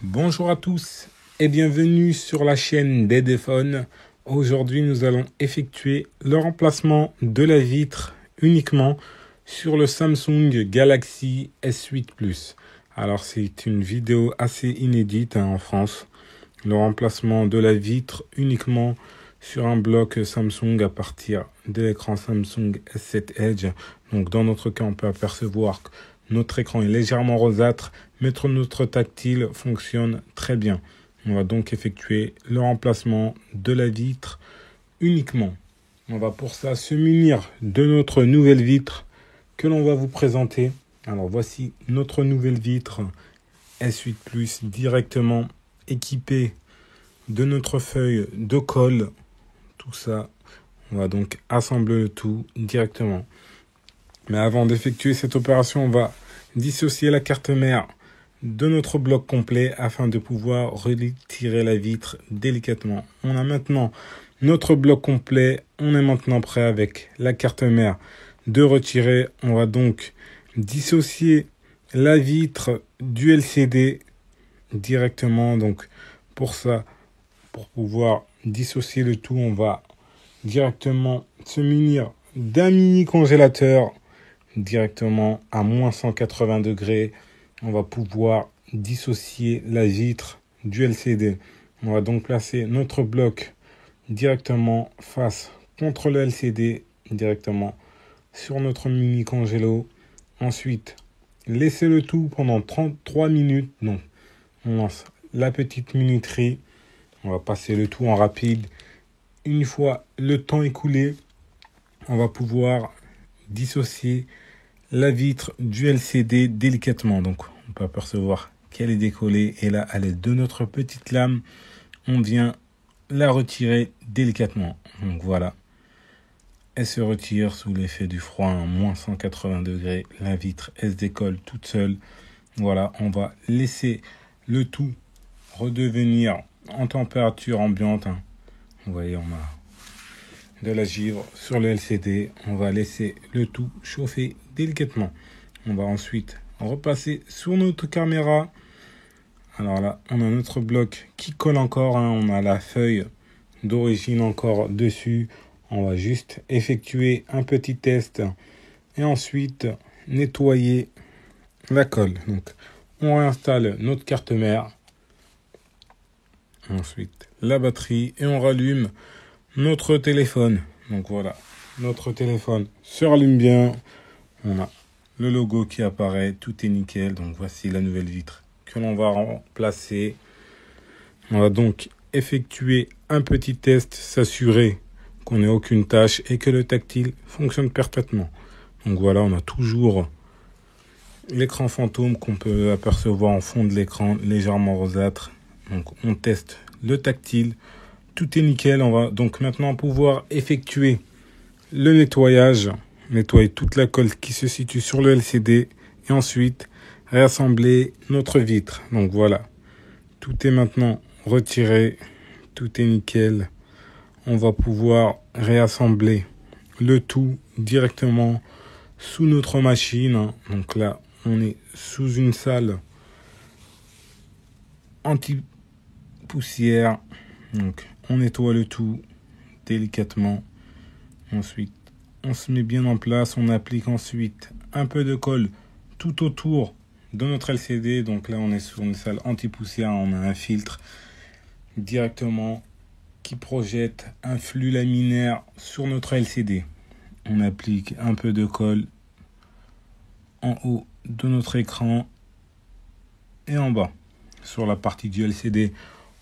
Bonjour à tous et bienvenue sur la chaîne d'Edephone. Aujourd'hui, nous allons effectuer le remplacement de la vitre uniquement sur le Samsung Galaxy S8 Plus. Alors, c'est une vidéo assez inédite en France. Le remplacement de la vitre uniquement sur un bloc Samsung à partir de l'écran Samsung S7 Edge. Donc, dans notre cas, on peut apercevoir que notre écran est légèrement rosâtre, mais notre tactile fonctionne très bien. On va donc effectuer le remplacement de la vitre uniquement. On va pour ça se munir de notre nouvelle vitre que l'on va vous présenter. Alors voici notre nouvelle vitre S8 Plus directement équipée de notre feuille de colle. Tout ça, on va donc assembler le tout directement. Mais avant d'effectuer cette opération, on va dissocier la carte mère de notre bloc complet afin de pouvoir retirer la vitre délicatement. On a maintenant notre bloc complet. On est maintenant prêt avec la carte mère de retirer. On va donc dissocier la vitre du LCD directement. Donc pour ça, pour pouvoir dissocier le tout, on va directement se munir d'un mini congélateur directement à moins 180 degrés. On va pouvoir dissocier la vitre du LCD. On va donc placer notre bloc directement face contre le LCD, directement sur notre mini congélo. Ensuite, laisser le tout pendant 33 minutes. Donc, on lance la petite minuterie. On va passer le tout en rapide. Une fois le temps écoulé, on va pouvoir dissocier la vitre du LCD délicatement. Donc, on peut apercevoir qu'elle est décollée. Et là, à l'aide de notre petite lame, on vient la retirer délicatement. Donc, voilà. Elle se retire sous l'effet du froid à moins 180 degrés. La vitre, elle se décolle toute seule. Voilà, on va laisser le tout redevenir en température ambiante. Vous voyez, on a de la givre sur le LCD. On va laisser le tout chauffer délicatement. On va ensuite repasser sur notre caméra. Alors là, on a notre bloc qui colle encore. On a la feuille d'origine encore dessus. On va juste effectuer un petit test et ensuite nettoyer la colle. Donc, on réinstalle notre carte mère. Ensuite, la batterie et on rallume notre téléphone. Donc voilà, notre téléphone se rallume bien. On a le logo qui apparaît, tout est nickel. Donc voici la nouvelle vitre que l'on va remplacer. On va donc effectuer un petit test, s'assurer qu'on n'ait aucune tâche et que le tactile fonctionne parfaitement. Donc voilà, on a toujours l'écran fantôme qu'on peut apercevoir en fond de l'écran, légèrement rosâtre. Donc on teste le tactile. Tout est nickel. On va donc maintenant pouvoir effectuer le nettoyage. Nettoyer toute la colle qui se situe sur le LCD. Et ensuite, réassembler notre vitre. Donc voilà. Tout est maintenant retiré. Tout est nickel. On va pouvoir réassembler le tout directement sous notre machine. Donc là, on est sous une salle anti-poussière. Donc, on nettoie le tout délicatement. Ensuite, on se met bien en place. On applique ensuite un peu de colle tout autour de notre LCD. Donc là, on est sur une salle anti-poussière. On a un filtre directement qui projette un flux laminaire sur notre LCD. On applique un peu de colle en haut de notre écran et en bas. Sur la partie du LCD,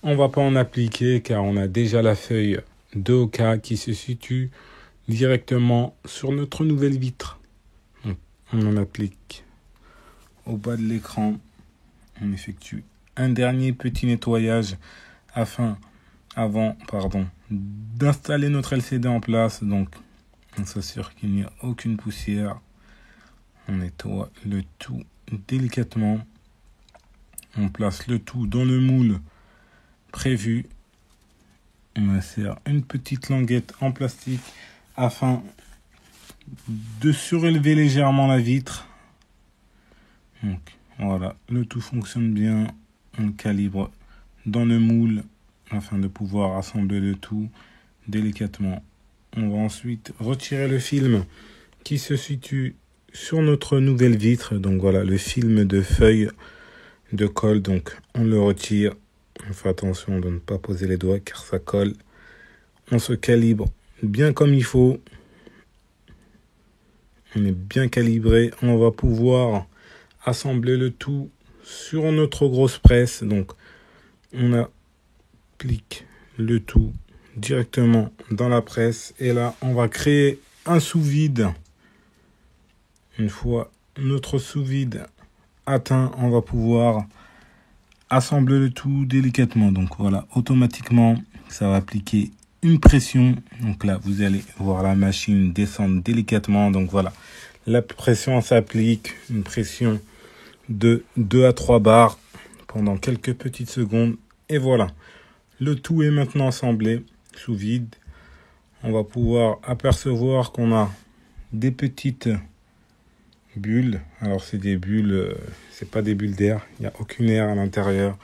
on ne va pas en appliquer car on a déjà la feuille de Oka qui se situe directement sur notre nouvelle vitre. Donc, on en applique au bas de l'écran. On effectue un dernier petit nettoyage avant d'installer notre LCD en place. Donc, on s'assure qu'il n'y a aucune poussière. On nettoie le tout délicatement. On place le tout dans le moule prévu. On insère une petite languette en plastique afin de surélever légèrement la vitre. Donc voilà, le tout fonctionne bien. on le calibre dans le moule afin de pouvoir assembler le tout délicatement. On va ensuite retirer le film qui se situe sur notre nouvelle vitre. Donc voilà, le film de feuille de colle. Donc on le retire. On fait attention de ne pas poser les doigts car ça colle. On se calibre bien comme il faut. On est bien calibré. On va pouvoir assembler le tout sur notre grosse presse. Donc on applique le tout directement dans la presse. Et là, on va créer un sous-vide. Une fois notre sous-vide atteint, on va pouvoir assembler le tout délicatement. Donc voilà, automatiquement, ça va appliquer une pression. Donc là, vous allez voir la machine descendre délicatement. Donc voilà, la pression s'applique, une pression de 2 à 3 bars pendant quelques petites secondes. Et voilà, le tout est maintenant assemblé sous vide. On va pouvoir apercevoir qu'on a des petites bulles. Alors c'est des bulles, c'est pas des bulles d'air, il n'y a aucune air à l'intérieur.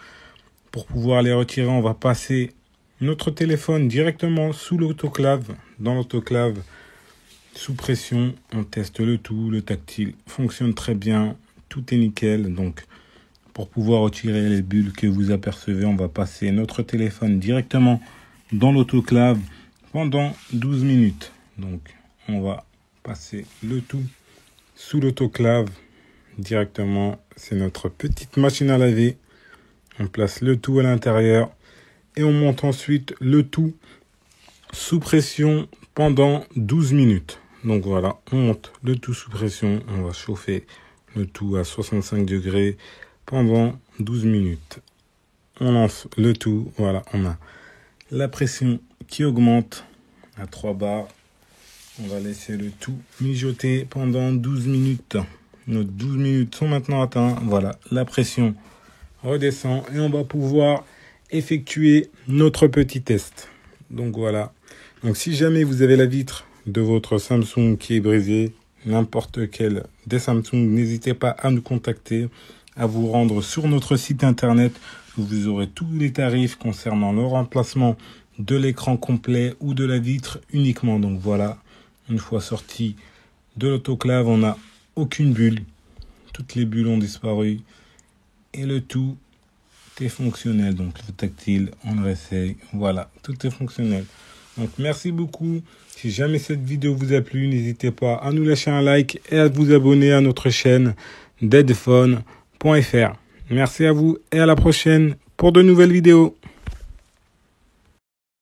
Pour pouvoir les retirer, on va passer notre téléphone directement sous l'autoclave. Dans l'autoclave, sous pression, on teste le tout, le tactile fonctionne très bien, tout est nickel. Donc pour pouvoir retirer les bulles que vous apercevez, on va passer notre téléphone directement dans l'autoclave pendant 12 minutes. Donc on va passer le tout sous l'autoclave directement. C'est notre petite machine à laver. On place le tout à l'intérieur et on monte ensuite le tout sous pression pendant 12 minutes. Donc voilà, on monte le tout sous pression. On va chauffer le tout à 65 degrés pendant 12 minutes. On lance le tout. Voilà, on a la pression qui augmente à 3 bars. On va laisser le tout mijoter pendant 12 minutes. Nos 12 minutes sont maintenant atteintes. Voilà, la pression redescend et on va pouvoir effectuer notre petit test. Donc voilà. Donc si jamais vous avez la vitre de votre Samsung qui est brisée, n'importe quel des Samsung, n'hésitez pas à nous contacter, à vous rendre sur notre site internet où vous aurez tous les tarifs concernant le remplacement de l'écran complet ou de la vitre uniquement. Donc voilà. Une fois sorti de l'autoclave, on n'a aucune bulle. Toutes les bulles ont disparu. Et le tout est fonctionnel. Donc le tactile, on le réessaye. Voilà, tout est fonctionnel. Donc merci beaucoup. Si jamais cette vidéo vous a plu, n'hésitez pas à nous lâcher un like et à vous abonner à notre chaîne deadphone.fr. Merci à vous et à la prochaine pour de nouvelles vidéos.